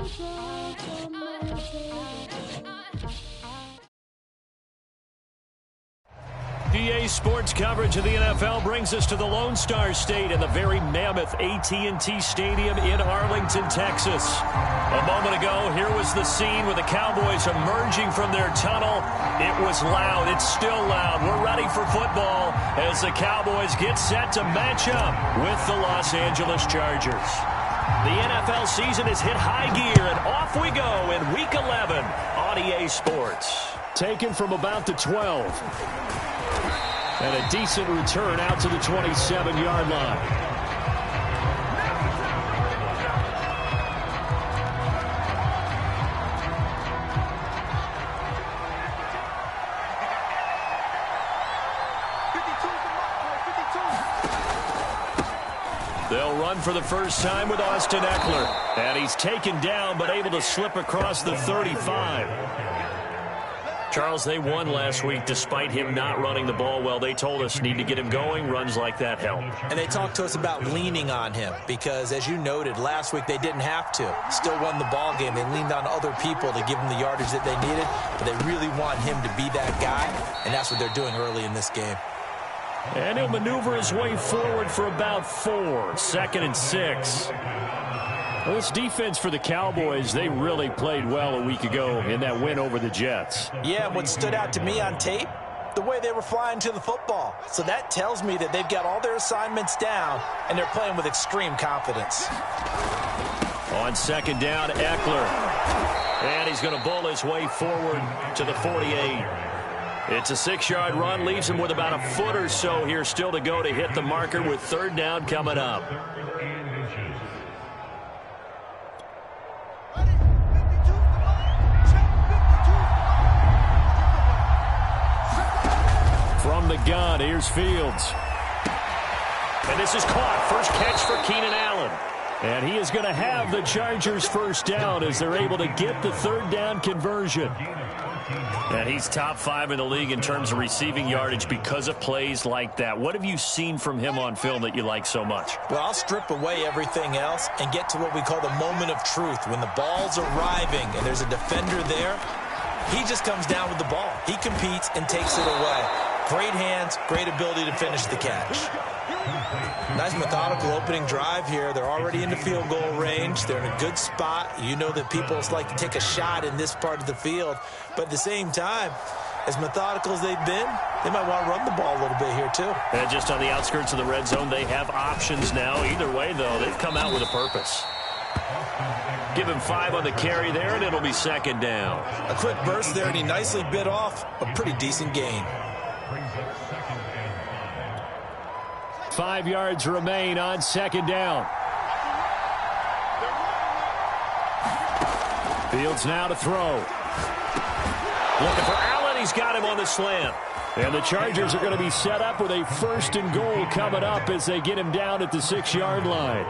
EA Sports coverage of the NFL brings us to the Lone Star State in the very mammoth AT&T Stadium in Arlington, Texas. A moment ago, here was the scene with the Cowboys emerging from their tunnel. It was loud. It's still loud. We're ready for football as the Cowboys get set to match up with the Los Angeles Chargers. The NFL season has hit high gear, and off we go in Week 11 on EA Sports. Taken from about the 12. And a decent return out to the 27-yard line. They'll run for the first time with Austin Ekeler. And he's taken down but able to slip across the 35. Charles, they won last week despite him not running the ball well. They told us need to get him going. Runs like that help. And they talked to us about leaning on him because, as you noted, last week they didn't have to. Still won the ball game. They leaned on other people to give them the yardage that they needed, but they really want him to be that guy, and that's what they're doing early in this game. And he'll maneuver his way forward for about 4. 2nd and 6. Well, this defense for the Cowboys, they really played well a week ago in that win over the Jets. Yeah, and what stood out to me on tape, the way they were flying to the football. So that tells me that they've got all their assignments down, and they're playing with extreme confidence. On 2nd down, Ekeler. And he's going to bull his way forward to the 48. It's a 6-yard run, leaves him with about a foot or so here still to go to hit the marker with 3rd down coming up. From the gun, here's Fields. And this is caught. First catch for Keenan Allen. And he is going to have the Chargers first down as they're able to get the 3rd down conversion. And he's top 5 in the league in terms of receiving yardage because of plays like that. What have you seen from him on film that you like so much? Well, I'll strip away everything else and get to what we call the moment of truth. When the ball's arriving and there's a defender there, he just comes down with the ball. He competes and takes it away. Great hands, great ability to finish the catch. Nice methodical opening drive here. They're already in the field goal range. They're in a good spot. You know that people like to take a shot in this part of the field. But at the same time, as methodical as they've been, they might want to run the ball a little bit here too. And just on the outskirts of the red zone, they have options now. Either way, though, they've come out with a purpose. Give him 5 on the carry there, and it'll be 2nd down. A quick burst there, and he nicely bit off a pretty decent gain. 5 yards remain on 2nd down. Fields now to throw. Looking for Allen. He's got him on the slant. And the Chargers are going to be set up with a 1st and goal coming up as they get him down at the 6-yard line.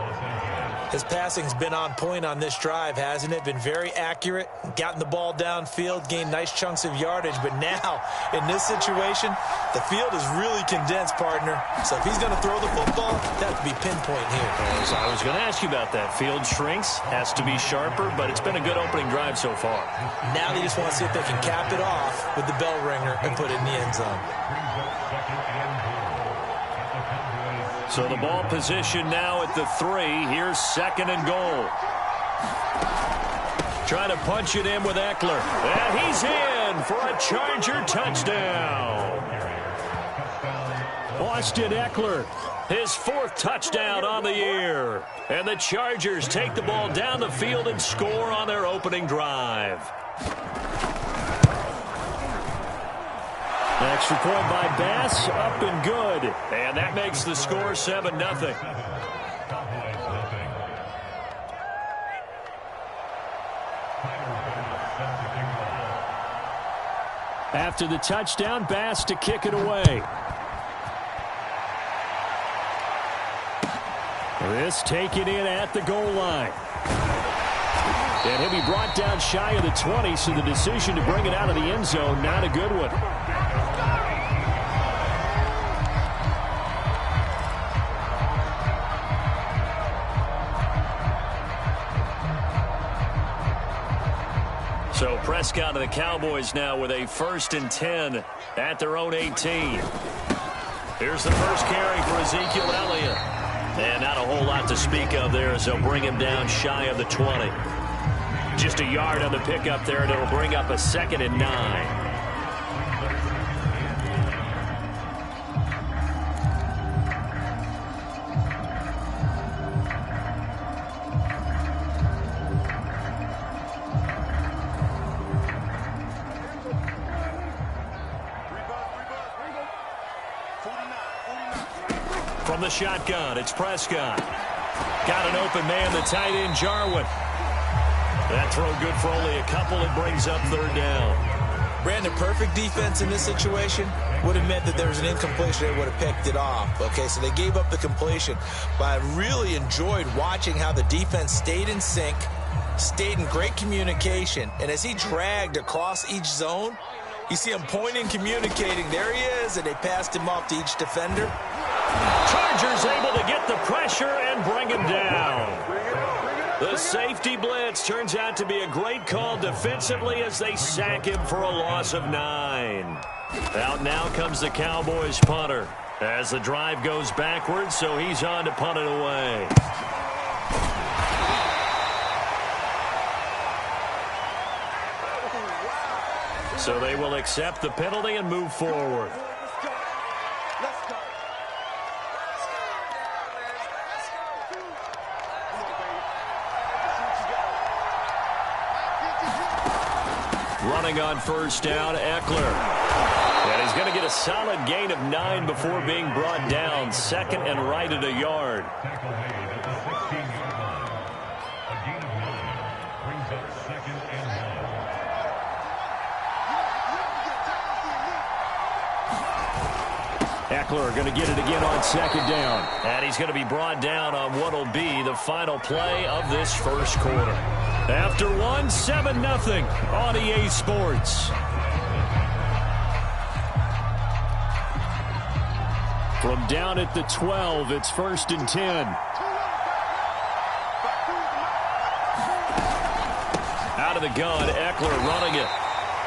His passing's been on point on this drive, hasn't it? Been very accurate, gotten the ball downfield, gained nice chunks of yardage. But now, in this situation, the field is really condensed, partner. So if he's going to throw the football, that would be pinpoint here. So I was going to ask you about that. Field shrinks, has to be sharper, but it's been a good opening drive so far. Now they just want to see if they can cap it off with the bell ringer and put it in the end zone. So the ball position now at the 3. Here's 2nd and goal. Trying to punch it in with Ekeler. And he's in for a Charger touchdown. Austin Ekeler, his 4th touchdown on the year. And the Chargers take the ball down the field and score on their opening drive. Extra point by Bass, up and good. And that makes the score 7-0. After the touchdown, Bass to kick it away. This taken in at the goal line. And he'll be brought down shy of the 20, so the decision to bring it out of the end zone, not a good one. So Prescott and the Cowboys now with a 1st and 10 at their own 18. Here's the first carry for Ezekiel Elliott. And not a whole lot to speak of there as they'll bring him down shy of the 20. Just a yard on the pickup there, and it'll bring up a 2nd and 9. From the shotgun, it's Prescott. Got an open man, the tight end, Jarwin. That throw good for only a couple. It brings up 3rd down. Brandon, perfect defense in this situation would have meant that there was an incompletion. They would have picked it off. Okay, so they gave up the completion. But I really enjoyed watching how the defense stayed in sync, stayed in great communication. And as he dragged across each zone, you see him pointing, communicating. There he is, and they passed him off to each defender. Chargers able to get the pressure and bring him down. The safety blitz turns out to be a great call defensively as they sack him for a loss of 9. Out now comes the Cowboys punter as the drive goes backwards, so he's on to punt it away. So they will accept the penalty and move forward. Running on 1st down, Eckler. And he's going to get a solid gain of 9 before being brought down. 2nd and right at a yard. Eckler going to get it again on 2nd down. And he's going to be brought down on what will be the final play of this first quarter. After 1, 7-0 on EA Sports. From down at the 12, it's 1st and 10. Out of the gun, Eckler running it.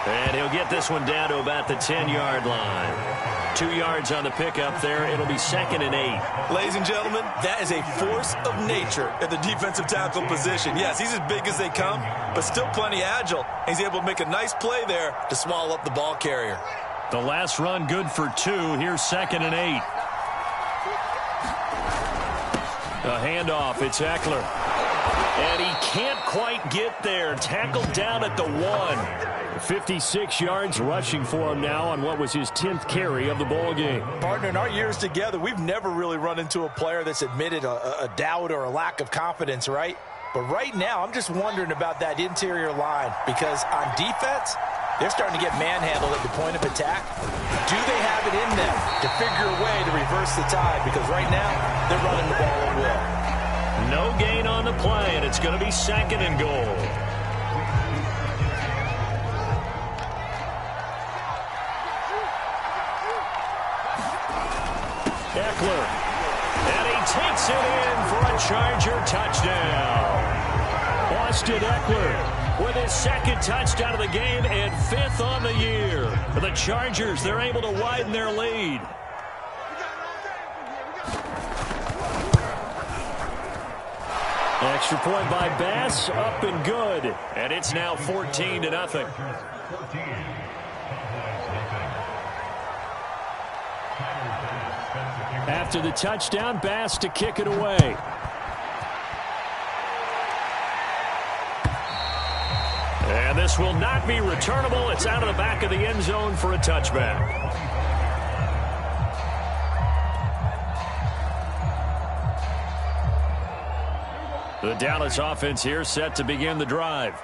And he'll get this one down to about the 10-yard line. 2 yards on the pickup there. It'll be 2nd and 8. Ladies and gentlemen, that is a force of nature at the defensive tackle position. Yes, he's as big as they come, but still plenty agile. He's able to make a nice play there to swallow up the ball carrier. The last run good for 2. Here's 2nd and 8. A handoff. It's Eckler. And he can't quite get there. Tackled down at the 1. 56 yards rushing for him now on what was his 10th carry of the ball game. Partner, in our years together, we've never really run into a player that's admitted a doubt or a lack of confidence, right? But right now, I'm just wondering about that interior line because on defense, they're starting to get manhandled at the point of attack. Do they have it in them to figure a way to reverse the tide? Because right now, they're running the ball at will. No gain on the play, and it's going to be 2nd and goal. Eckler. And he takes it in for a Charger touchdown. Austin Eckler with his 2nd touchdown of the game and 5th on the year. The Chargers, they're able to widen their lead. Extra point by Bass, up and good. And it's now 14-0. After the touchdown, Bass to kick it away. And this will not be returnable. It's out of the back of the end zone for a touchback. The Dallas offense here set to begin the drive.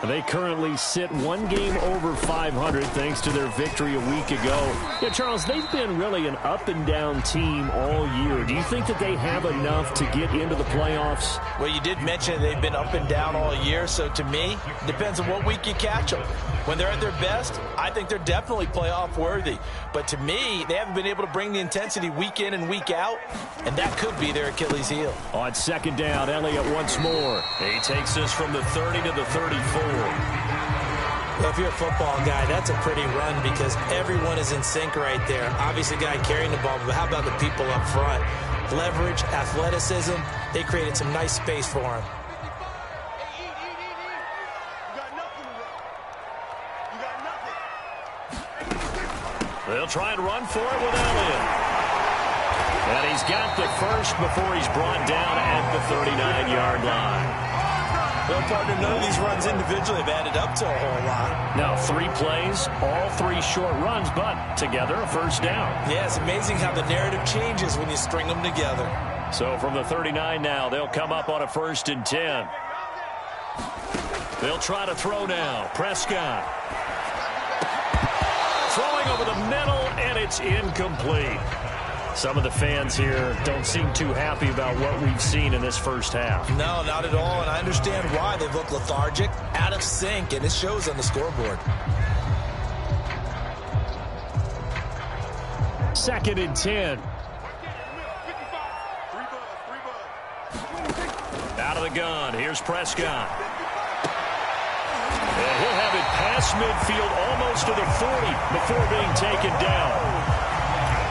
They currently sit 1 game over 500 thanks to their victory a week ago. Yeah, Charles, they've been really an up-and-down team all year. Do you think that they have enough to get into the playoffs? Well, you did mention they've been up and down all year, so to me, it depends on what week you catch them. When they're at their best, I think they're definitely playoff worthy. But to me, they haven't been able to bring the intensity week in and week out, and that could be their Achilles heel. On 2nd down, Elliott once more. He takes this from the 30 to the 34. Well, if you're a football guy, that's a pretty run because everyone is in sync right there. Obviously, the guy carrying the ball, but how about the people up front? Leverage, athleticism, they created some nice space for him. They'll try and run for it with Elliott. And he's got the first before he's brought down at the 39-yard line. Well, partner, none of these runs individually have added up to a whole lot. Now 3 plays, all 3 short runs, but together a first down. Yeah, it's amazing how the narrative changes when you string them together. So from the 39 now, they'll come up on a 1st and 10. They'll try to throw now. Prescott. Throwing over the middle, and it's incomplete. Some of the fans here don't seem too happy about what we've seen in this first half. No, not at all, and I understand why. They've looked lethargic, out of sync, and it shows on the scoreboard. 2nd and 10. Out of the gun, here's Prescott. And he'll have it past midfield almost to the 40 before being taken down.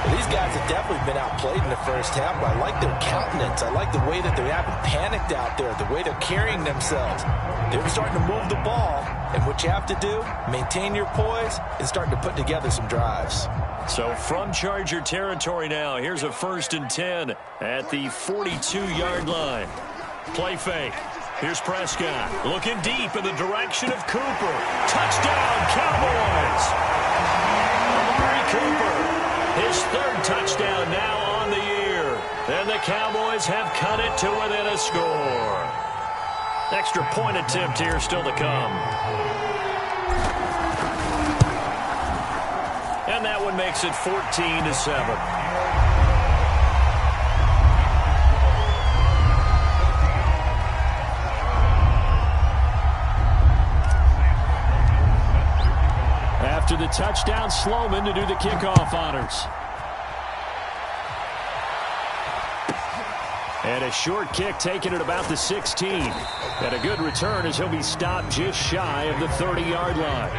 These guys have definitely been outplayed in the first half, but I like their countenance. I like the way that they haven't panicked out there, the way they're carrying themselves. They're starting to move the ball, and what you have to do, maintain your poise, and starting to put together some drives. So from Charger territory now, here's a 1st and 10 at the 42-yard line. Play fake. Here's Prescott looking deep in the direction of Cooper. Touchdown, Cowboys! Amari Cooper. His 3rd touchdown now on the year. And the Cowboys have cut it to within a score. Extra point attempt here still to come. And that one makes it 14-7. After the touchdown, Sloman to do the kickoff honors. And a short kick taken at about the 16. And a good return as he'll be stopped just shy of the 30-yard line.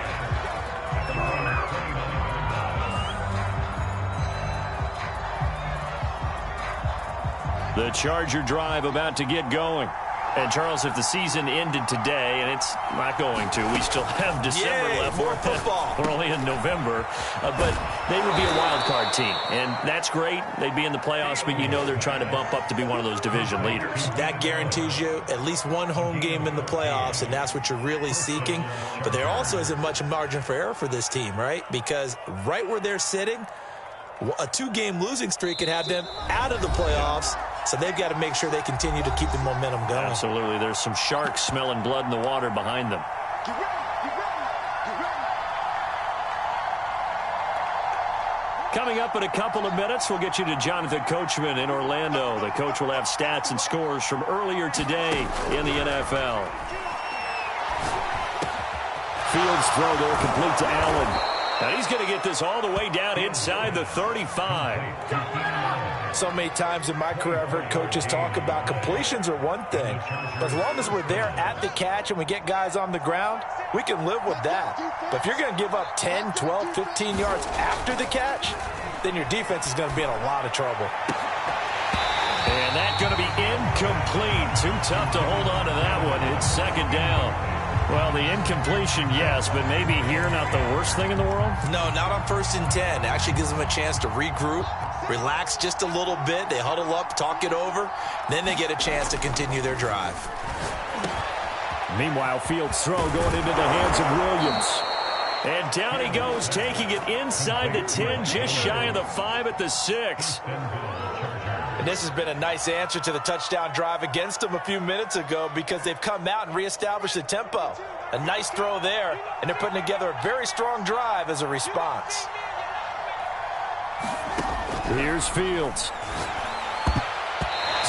The Charger drive about to get going. And, Charles, if the season ended today, and it's not going to, we still have December left. More football. We're only in November. But they would be a wild card team. And that's great. They'd be in the playoffs, but you know they're trying to bump up to be one of those division leaders. That guarantees you at least one home game in the playoffs, and that's what you're really seeking. But there also isn't much margin for error for this team, right? Because right where they're sitting, a 2-game losing streak could have them out of the playoffs. So they've got to make sure they continue to keep the momentum going. Absolutely. There's some sharks smelling blood in the water behind them. Coming up in a couple of minutes, we'll get you to Jonathan Coachman in Orlando. The coach will have stats and scores from earlier today in the NFL. Fields throw there complete to Allen. Now he's going to get this all the way down inside the 35. So many times in my career I've heard coaches talk about completions are one thing. But as long as we're there at the catch and we get guys on the ground, we can live with that. But if you're going to give up 10, 12, 15 yards after the catch, then your defense is going to be in a lot of trouble. And that's going to be incomplete. Too tough to hold on to that one. It's 2nd down. Well, the incompletion, yes, but maybe here not the worst thing in the world? No, not on 1st and 10. It actually gives them a chance to regroup, relax just a little bit. They huddle up, talk it over. Then they get a chance to continue their drive. Meanwhile, Fields' throw going into the hands of Williams. And down he goes, taking it inside the 10, just shy of the 5 at the 6. And this has been a nice answer to the touchdown drive against them a few minutes ago because they've come out and reestablished the tempo. A nice throw there, and they're putting together a very strong drive as a response. Here's Fields.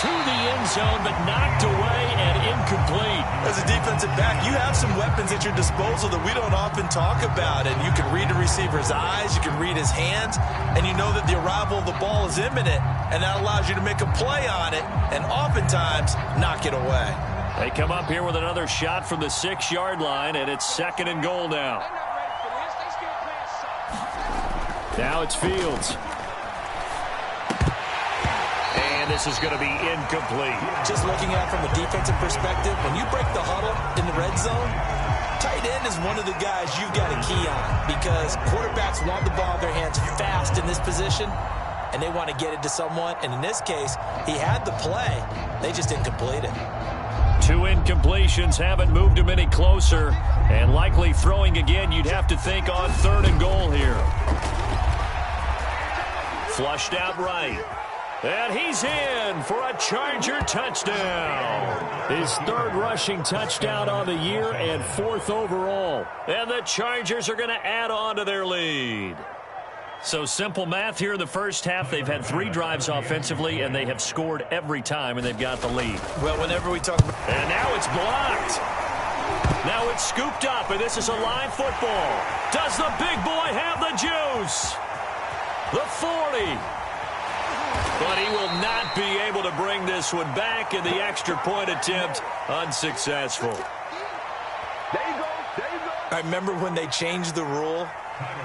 To the end zone, but knocked away and incomplete. As a defensive back, you have some weapons at your disposal that we don't often talk about. And you can read the receiver's eyes, you can read his hands, and you know that the arrival of the ball is imminent, and that allows you to make a play on it and oftentimes knock it away. They come up here with another shot from the 6-yard line, and it's 2nd and goal now. Now it's Fields. And this is going to be incomplete. Just looking at it from a defensive perspective, when you break the huddle in the red zone, tight end is one of the guys you've got a key on because quarterbacks want the ball in their hands fast in this position, and they want to get it to someone. And in this case, he had the play. They just didn't complete it. 2 incompletions haven't moved him any closer, and likely throwing again, you'd have to think on 3rd and goal here. Flushed out right. And he's in for a Charger touchdown. His 3rd rushing touchdown on the year and 4th overall. And the Chargers are going to add on to their lead. So simple math here in the first half. They've had 3 drives offensively, and they have scored every time, and they've got the lead. Well, whenever we talk about... And now it's blocked. Now it's scooped up, and this is a live football. Does the big boy have the juice? The 40. But he will not be able to bring this one back, and the extra point attempt unsuccessful. There you go. I remember when they changed the rule,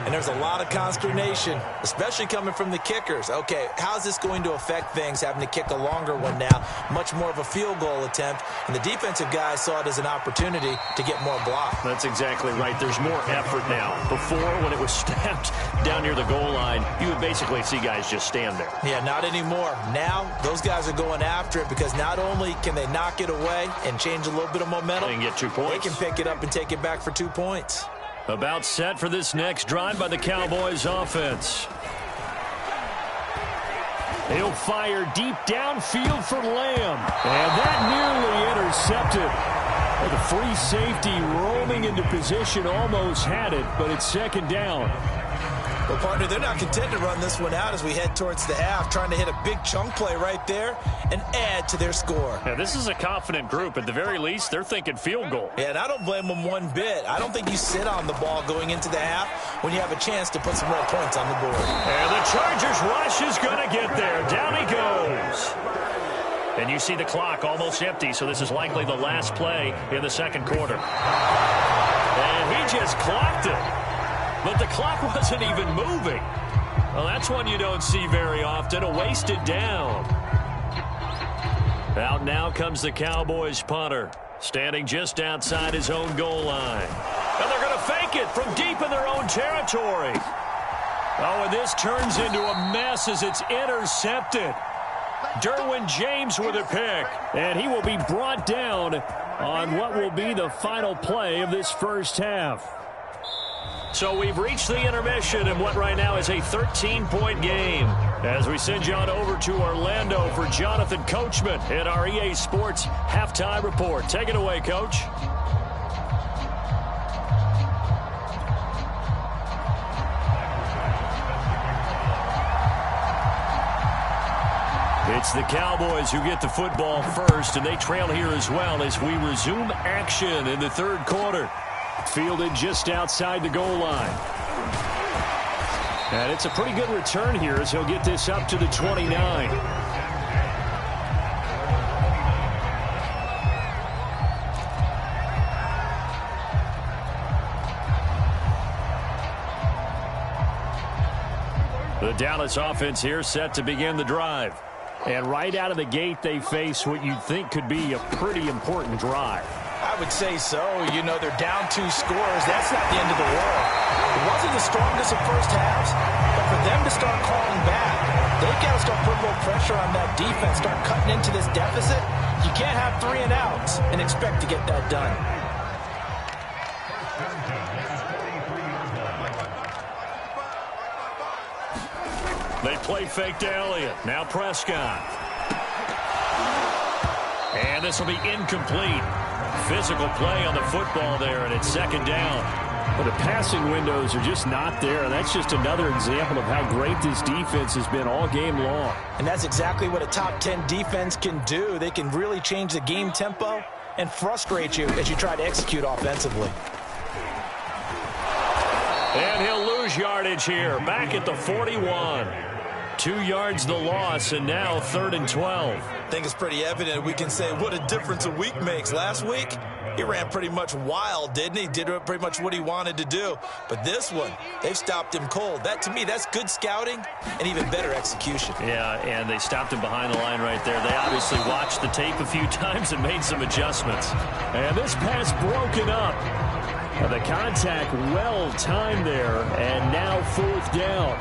and there's a lot of consternation, especially coming from the kickers. Okay, how's this going to affect things, having to kick a longer one now, much more of a field goal attempt, and the defensive guys saw it as an opportunity to get more block. That's exactly right. There's more effort now. Before, when it was snapped down near the goal line, you would basically see guys just stand there. Yeah, not anymore. Now, those guys are going after it because not only can they knock it away and change a little bit of momentum, they can get 2 points. They can pick it up and take it back for 2 points. About set for this next drive by the Cowboys offense. He'll fire deep downfield for Lamb. And that nearly intercepted. Well, the free safety roaming into position almost had it, but it's 2nd down. Well, partner, they're not content to run this one out as we head towards the half, trying to hit a big chunk play right there and add to their score. Yeah, this is a confident group. At the very least, they're thinking field goal. Yeah, and I don't blame them one bit. I don't think you sit on the ball going into the half when you have a chance to put some more points on the board. And the Chargers rush is going to get there. Down he goes. And you see the clock almost empty, so this is likely the last play in the 2nd quarter. And he just clocked it. But the clock wasn't even moving. Well, that's one you don't see very often, a wasted down. Out now comes the Cowboys punter, standing just outside his own goal line. And they're going to fake it from deep in their own territory. Oh, and this turns into a mess as it's intercepted. Derwin James with a pick. And he will be brought down on what will be the final play of this first half. So we've reached the intermission in what right now is a 13-point game. As we send you on over to Orlando for Jonathan Coachman in our EA Sports Halftime Report. Take it away, Coach. It's the Cowboys who get the football first, and they trail here as well as we resume action in the 3rd quarter. Fielded just outside the goal line. And it's a pretty good return here as he'll get this up to the 29. The Dallas offense here set to begin the drive. And right out of the gate, they face what you'd think could be a pretty important drive. I would say so. You know, they're down 2 scores. That's not the end of the world. It wasn't the strongest of first halves, but for them to start calling back, they've got to start putting a little pressure on that defense, start cutting into this deficit. You can't have 3 and outs and expect to get that done. They play fake to Elliott. Now Prescott. And this will be incomplete. Physical play on the football there, and it's 2nd down. But the passing windows are just not there. That's just another example of how great this defense has been all game long. And that's exactly what a top 10 defense can do. They can really change the game tempo and frustrate you as you try to execute offensively. And he'll lose yardage here, back at the 41. 2 yards the loss, and now 3rd and 12. I think it's pretty evident. We can say what a difference a week makes. Last week, he ran pretty much wild, didn't he? Did pretty much what he wanted to do. But this one, they've stopped him cold. That, to me, that's good scouting and even better execution. Yeah, and they stopped him behind the line right there. They obviously watched the tape a few times and made some adjustments. And this pass broken up. The contact well timed there, and now 4th down.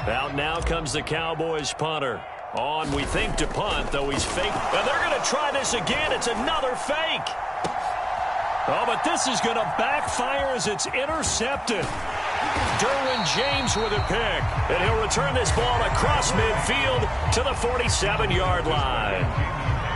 Out now comes the Cowboys punter. On, we think, to punt, though he's fake. And they're going to try this again. It's another fake. Oh, but this is going to backfire as it's intercepted. Derwin James with a pick. And he'll return this ball across midfield to the 47-yard line.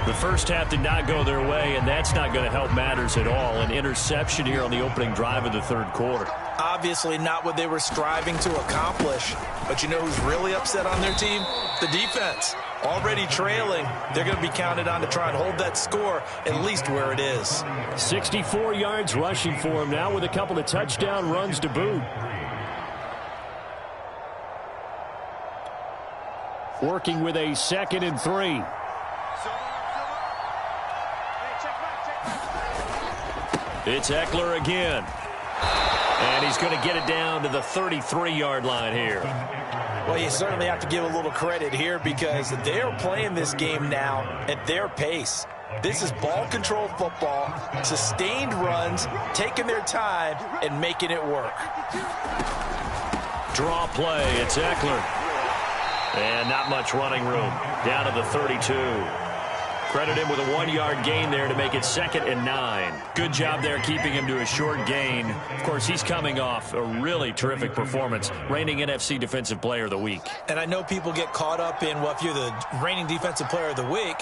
The first half did not go their way, and that's not going to help matters at all. An interception here on the opening drive of the 3rd quarter. Obviously not what they were striving to accomplish. But you know who's really upset on their team? The defense. Already trailing. They're going to be counted on to try and hold that score at least where it is. 64 yards rushing for him now with a couple of touchdown runs to boot. Working with a 2nd and 3. It's Eckler again. And he's going to get it down to the 33-yard line here. Well, you certainly have to give a little credit here because they're playing this game now at their pace. This is ball control football, sustained runs, taking their time, and making it work. Draw play. It's Eckler. And not much running room. Down to the 32. Credit him with a 1-yard gain there to make it 2nd and 9. Good job there keeping him to a short gain. Of course, he's coming off a really terrific performance, reigning NFC Defensive Player of the Week. And I know people get caught up in, well, if you're the reigning Defensive Player of the Week,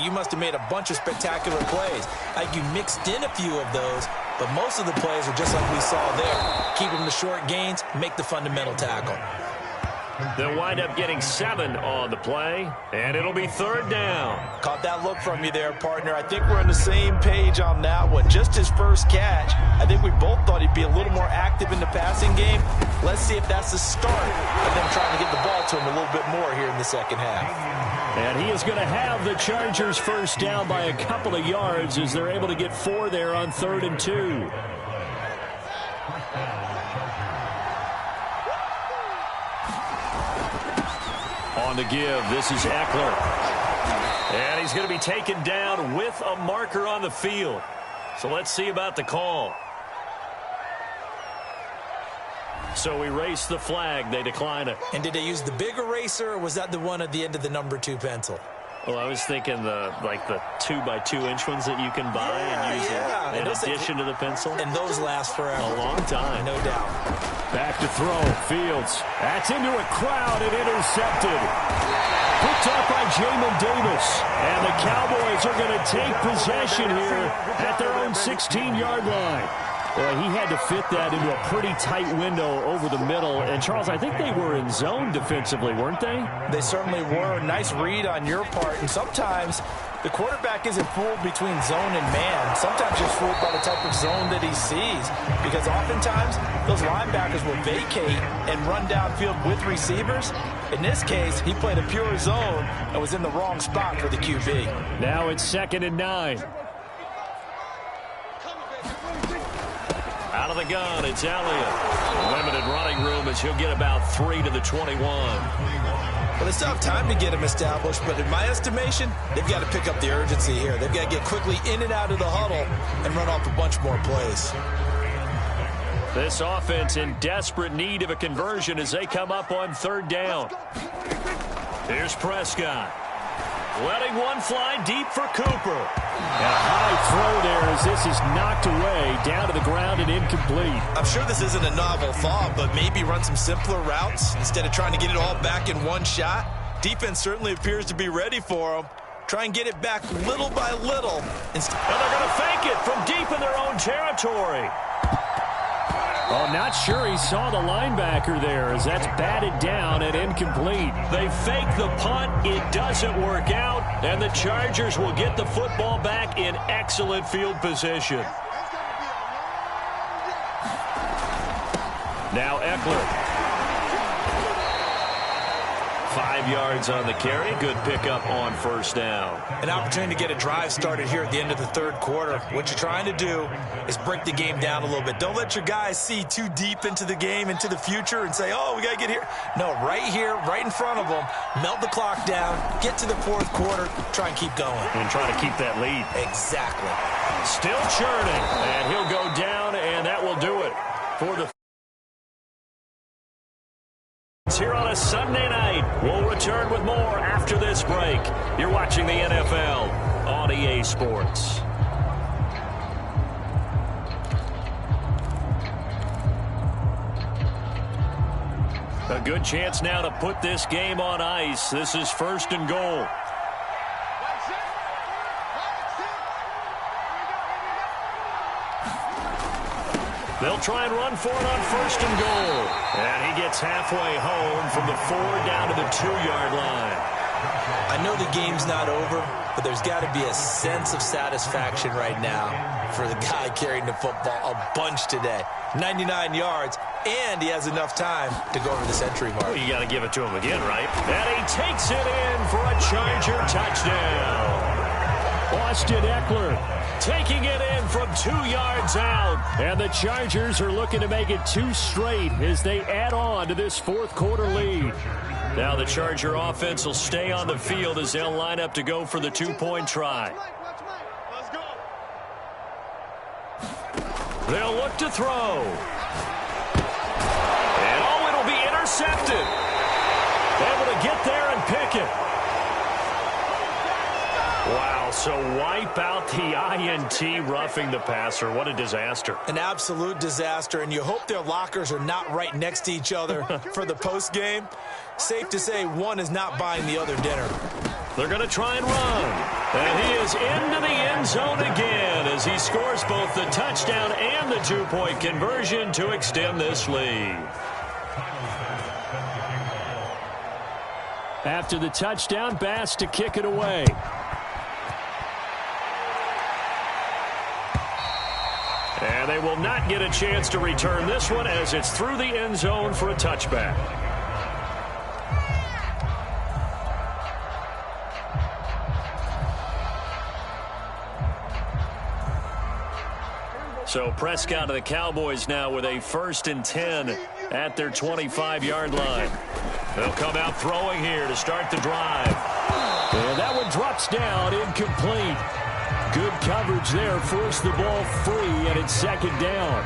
you must have made a bunch of spectacular plays. Like you mixed in a few of those, but most of the plays are just like we saw there. Keep them to short gains, make the fundamental tackle. They'll wind up getting 7 on the play, and it'll be 3rd down. Caught that look from you there, partner. I think we're on the same page on that one. Just his first catch. I think we both thought he'd be a little more active in the passing game. Let's see if that's the start of them trying to get the ball to him a little bit more here in the second half. And he is going to have the Chargers first down by a couple of yards as they're able to get 4 there on 3rd and 2. On the give, this is Eckler. And he's going to be taken down with a marker on the field. So let's see about the call. So we race the flag. They decline it. And did they use the big eraser, or was that the one at the end of the number 2 pencil? Well, I was thinking the 2x2-inch ones that you can buy and use in addition to the pencil. And those last forever. A long time. No doubt. Back to throw. Fields. That's into a crowd and intercepted. Picked up by Jamin Davis. And the Cowboys are going to take possession here at their own 16-yard line. Well, he had to fit that into a pretty tight window over the middle. And, Charles, I think they were in zone defensively, weren't they? They certainly were. Nice read on your part. And sometimes the quarterback isn't fooled between zone and man. Sometimes just fooled by the type of zone that he sees. Because oftentimes those linebackers will vacate and run downfield with receivers. In this case, he played a pure zone and was in the wrong spot for the QB. Now it's 2nd and 9. Out of the gun, it's Elliott. Limited running room as he'll get about 3 to the 21. Well, they still have time to get him established, but in my estimation, they've got to pick up the urgency here. They've got to get quickly in and out of the huddle and run off a bunch more plays. This offense in desperate need of a conversion as they come up on 3rd down. Here's Prescott. Letting one fly deep for Cooper. And a high throw there as this is knocked away, down to the ground and incomplete. I'm sure this isn't a novel thought, but maybe run some simpler routes instead of trying to get it all back in one shot. Defense certainly appears to be ready for them. Try and get it back little by little. And they're going to fake it from deep in their own territory. Oh, not sure he saw the linebacker there as that's batted down and incomplete. They fake the punt. It doesn't work out, and the Chargers will get the football back in excellent field position. Now Eckler. 5 yards on the carry. Good pickup on first down. An opportunity to get a drive started here at the end of the third quarter. What you're trying to do is break the game down a little bit. Don't let your guys see too deep into the game, into the future, and say, oh, we got to get here. No, right here, right in front of them, melt the clock down, get to the fourth quarter, try and keep going. And try to keep that lead. Exactly. Still churning, and he'll go down, and that will do it for the here on a Sunday night. We'll return with more after this break. You're watching the NFL on EA Sports. A good chance now to put this game on ice. This is first and goal. They'll try and run for it on first and goal. And he gets halfway home from the 4 down to the 2-yard line. I know the game's not over, but there's got to be a sense of satisfaction right now for the guy carrying the football a bunch today. 99 yards, and he has enough time to go over the century mark. Well, you got to give it to him again, right? And he takes it in for a Charger touchdown. Austin Eckler taking it in from 2 yards out. And the Chargers are looking to make it 2 straight as they add on to this fourth quarter lead. Now the Charger offense will stay on the field as they'll line up to go for the 2-point try. They'll look to throw. And oh, it'll be intercepted. Able to get there and pick it. Wow, so wipe out the INT, roughing the passer. What a disaster. An absolute disaster, and you hope their lockers are not right next to each other for the post game. Safe to say one is not buying the other dinner. They're going to try and run. And he is into the end zone again as he scores both the touchdown and the 2-point conversion to extend this lead. After the touchdown, Bass to kick it away. And they will not get a chance to return this one as it's through the end zone for a touchback. So Prescott of the Cowboys now with a 1st and 10 at their 25-yard line. They'll come out throwing here to start the drive. And that one drops down, incomplete. Good coverage there, forced the ball free, and it's 2nd down.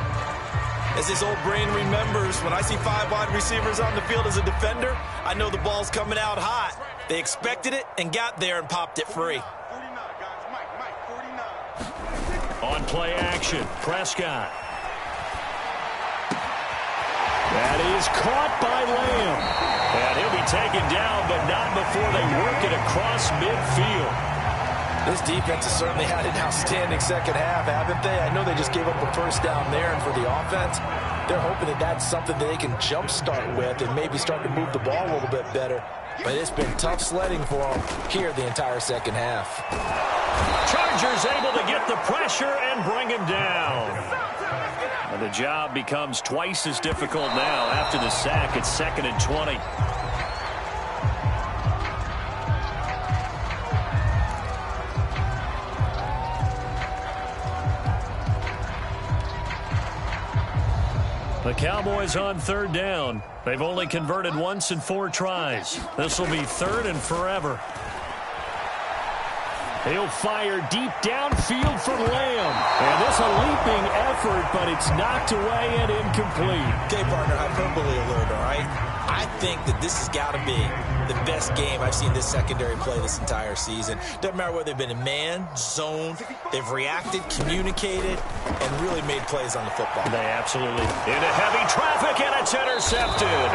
As his old brain remembers, when I see 5 wide receivers on the field as a defender, I know the ball's coming out hot. They expected it and got there and popped it free. On play action, Prescott. That is caught by Lamb. And he'll be taken down, but not before they work it across midfield. This defense has certainly had an outstanding second half, haven't they? I know they just gave up a first down there, and for the offense, they're hoping that that's something that they can jumpstart with and maybe start to move the ball a little bit better. But it's been tough sledding for them here the entire second half. Chargers able to get the pressure and bring him down. And the job becomes twice as difficult now after the sack. It's 2nd and 20. The Cowboys on 3rd down. They've only converted once in 4 tries. This will be 3rd and forever. He'll fire deep downfield for Lamb. And this a leaping effort, but it's knocked away and incomplete. Okay, partner, hyperbole alert, all right? I think that this has got to be the best game I've seen this secondary play this entire season. Doesn't matter whether they've been in man, zone, they've reacted, communicated, and really made plays on the football. They absolutely. Into heavy traffic, and it's intercepted.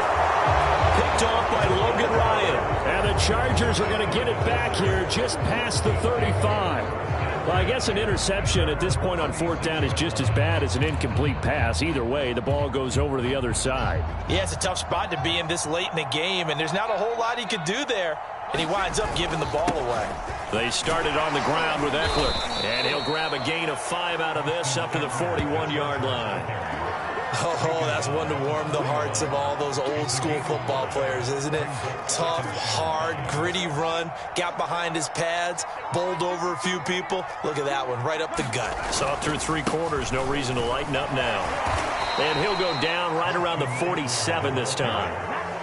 Picked off by Logan Ryan. And the Chargers are going to get it back here just past the 35. Well, I guess an interception at this point on 4th down is just as bad as an incomplete pass. Either way, the ball goes over to the other side. Yeah, it's a tough spot to be in this late in the game, and there's not a whole lot he could do there, and he winds up giving the ball away. They started on the ground with Eckler, and he'll grab a gain of 5 out of this up to the 41-yard line. Oh, that's one to warm the hearts of all those old school football players, isn't it? Tough, hard, gritty run, got behind his pads, bowled over a few people. Look at that one, right up the gut. Saw through 3 quarters, no reason to lighten up now. And he'll go down right around the 47 this time.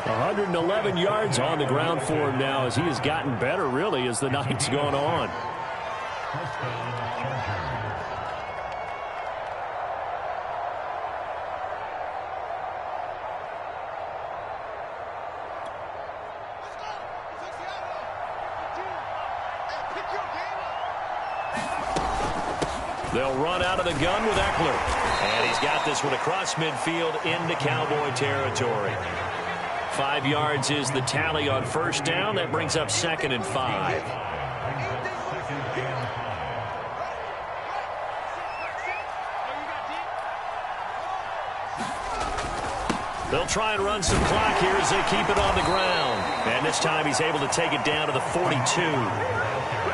111 yards on the ground for him now as he has gotten better, really, as the night's gone on. They'll run out of the gun with Eckler. And he's got this one across midfield into Cowboy territory. 5 yards is the tally on first down. That brings up 2nd and 5. They'll try and run some clock here as they keep it on the ground. And this time he's able to take it down to the 42.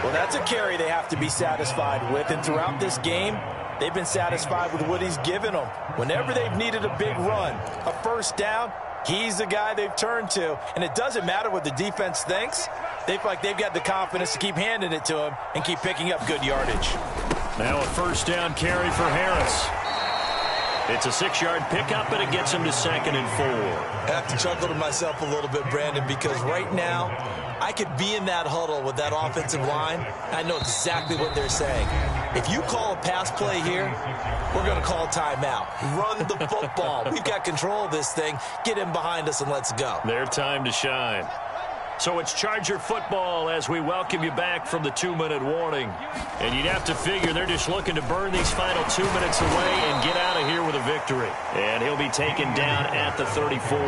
Well, that's a carry they have to be satisfied with. And throughout this game, they've been satisfied with what he's given them. Whenever they've needed a big run, a first down, he's the guy they've turned to. And it doesn't matter what the defense thinks. They feel like they've got the confidence to keep handing it to him and keep picking up good yardage. Now a first down carry for Harris. It's a 6-yard pickup, and it gets him to 2nd and 4. I have to chuckle to myself a little bit, Brandon, because right now I could be in that huddle with that offensive line. I know exactly what they're saying. If you call a pass play here, we're going to call a timeout. Run the football. We've got control of this thing. Get in behind us and let's go. Their time to shine. So it's Charger football as we welcome you back from the 2-minute warning. And you'd have to figure they're just looking to burn these final 2 minutes away and get out of here with a victory. And he'll be taken down at the 34.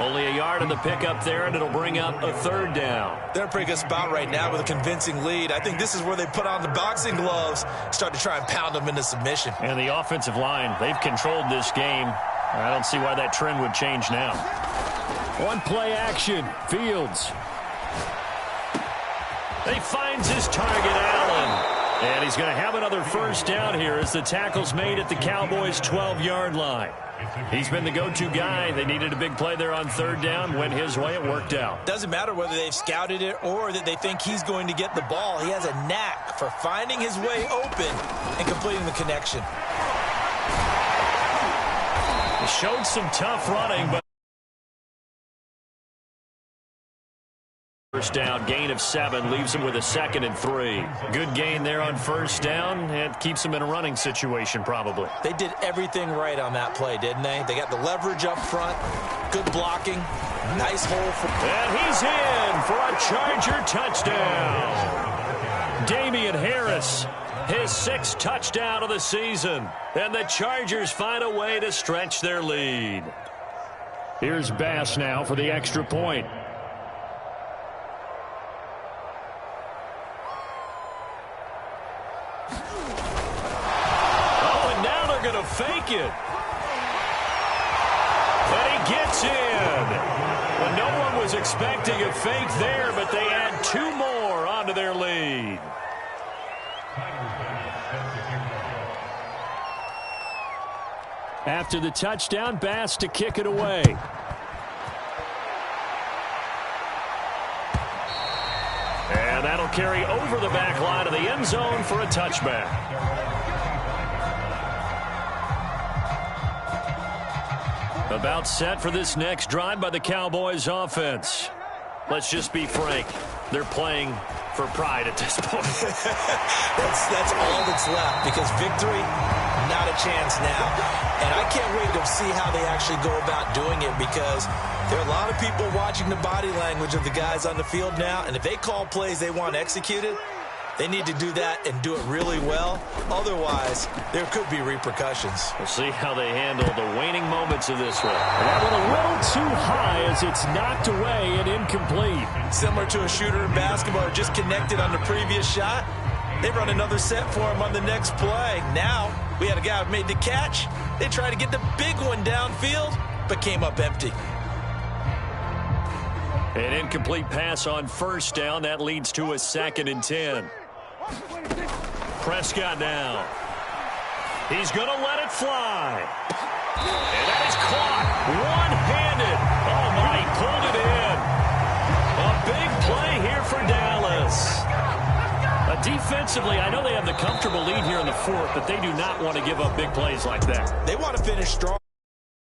Only a yard on the pickup there, and it'll bring up a 3rd down. They're in a pretty good spot right now with a convincing lead. I think this is where they put on the boxing gloves, start to try and pound them into submission. And the offensive line, they've controlled this game. I don't see why that trend would change now. One play action, Fields. He finds his target, Allen. And he's going to have another first down here as the tackle's made at the Cowboys' 12-yard line. He's been the go-to guy. They needed a big play there on 3rd down. Went his way. It worked out. Doesn't matter whether they've scouted it or that they think he's going to get the ball. He has a knack for finding his way open and completing the connection. He showed some tough running, but first down, gain of 7, leaves him with a 2nd and 3. Good gain there on first down. It keeps him in a running situation probably. They did everything right on that play, didn't they? They got the leverage up front, good blocking, nice hole. And he's in for a Charger touchdown. Damian Harris, his 6th touchdown of the season. And the Chargers find a way to stretch their lead. Here's Bass now for the extra point. Fake it. And he gets in. Well, no one was expecting a fake there, but they add 2 more onto their lead. After the touchdown, Bass to kick it away. And that'll carry over the back line of the end zone for a touchback. About set for this next drive by the Cowboys offense. Let's just be frank. They're playing for pride at this point. that's all that's left because victory, not a chance now. And I can't wait to see how they actually go about doing it because there are a lot of people watching the body language of the guys on the field now. And if they call plays they want executed, they need to do that and do it really well. Otherwise, there could be repercussions. We'll see how they handle the waning moments of this one. That one a little too high as it's knocked away and incomplete. Similar to a shooter in basketball who just connected on the previous shot. They run another set for him on the next play. Now, we had a guy who made the catch. They tried to get the big one downfield, but came up empty. An incomplete pass on first down. That leads to a 2nd and 10. Prescott now. He's going to let it fly. And that is caught one-handed. Oh, my, he pulled it in. A big play here for Dallas. Defensively, I know they have the comfortable lead here in the fourth, but they do not want to give up big plays like that. They want to finish strong.